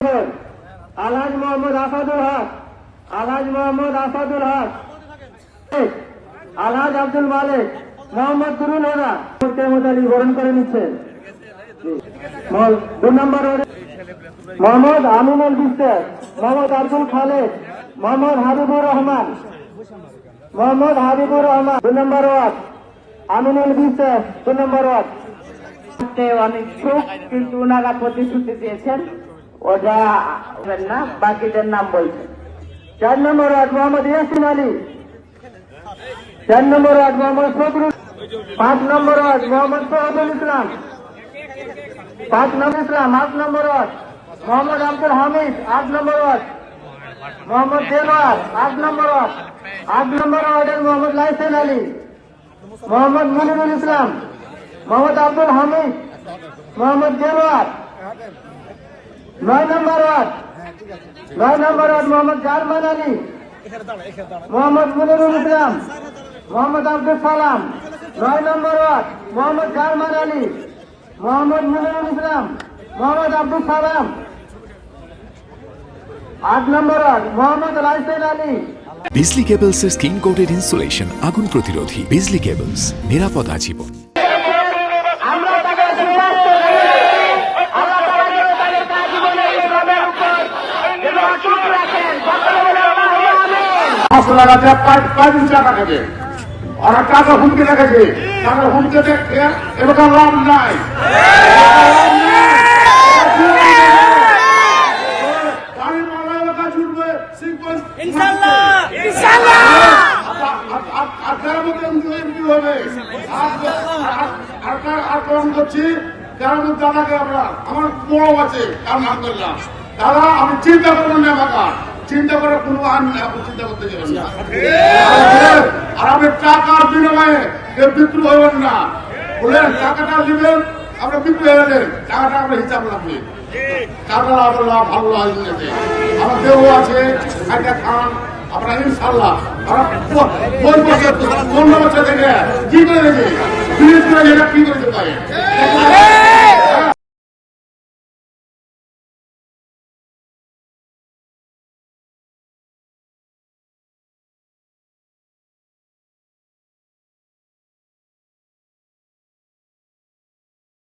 আলহাজ মোহাম্মদ আসাদুল হক, আলহাজ মোহাম্মদ আসাদুল হক, আলহাজ আব্দুল মালিক, মোহাম্মদ দুরুল হুদা মোতালি বরণ করে নিচ্ছেন। 2 নম্বর মোহাম্মদ আমিনুল বিশ্বাস, মোহাম্মদ আব্দুল খালেদ, মোহাম্মদ হাবিবুর রহমান, মোহাম্মদ হাবিবুর রহমান 2 নম্বর ওয়ার্ড, আমিনুল বিশ্বাস 2 নম্বর ওয়ার্ড। অনেক সুখ, কিন্তু ওনারা প্রতিশ্রুতি দিয়েছেন ওটা না, বাকিদের নাম বলছেন। 4 নম্বর ওয়ার্ড মোহাম্মদ ইয়াসিন আলী, 4 নম্বর ওয়ার্ড মোহাম্মদ ফখরুল, 5 নম্বর ওয়ার্ড মোহাম্মদ সোহাবুল ইসলাম, 5 নম্বর ইসলাম। 8 নম্বর ওয়ার্ড মোহাম্মদ আব্দুল হামিদ, 8 নম্বর ওয়ার্ড মোহাম্মদ দেওয়ার, 8 নম্বর ওয়ার্ড। 8 নম্বর ওয়ার্ডের মোহাম্মদ লাইসেন আলী, মোহাম্মদ মুনিরুল ইসলাম, মোহাম্মদ আব্দুল হামিদ, মোহাম্মদ দেওয়ার। 9 নম্বর ওয়ার্ড, 9 নম্বর ওয়ার্ড মোহাম্মদ জারমান আলী, মোহাম্মদ মুনিরুল ইসলাম, মোহাম্মদ আব্দুল সালাম। 9 নম্বর ওয়ার্ড মোহাম্মদ জারমান আলী, মোহাম্মদ মুনিরুল ইসলাম, মোহাম্মদ আব্দুল সালাম। 8 নম্বর ওয়ার্ড মোহাম্মদ লাইসেন আলী। বিজলি কেবলস এর স্কিন কোটেড ইনসুলেশন আগুন প্রতিরোধী। বিজলি কেবলস, নিরাপদ আজীবন। ওরা টাকা হুমকি রেখেছে, টাকা হুমকি দেখে এবার লাভ নাই। আমার বড় আছে আলহামদুলিল্লাহ, দাদা আমি চিন্তা করবো না, বাবা চিন্তা করে কোনো চিন্তা করতে যাবেন না। আর আমি টাকার বিনিময়ে কেউ বিক্রি হবেন না, বলে টাকাটা দিবেন আমরা বিক্রি হয়ে গেলেন, টাকাটা আমরা হিসাব রাখবে, টাকা ভালো লাগছে। আমার দেহ আছে একটা খান, আমরা ইনশাল্লাহ 15 বছর থেকে কি করে গেছে, কি করেছে পারে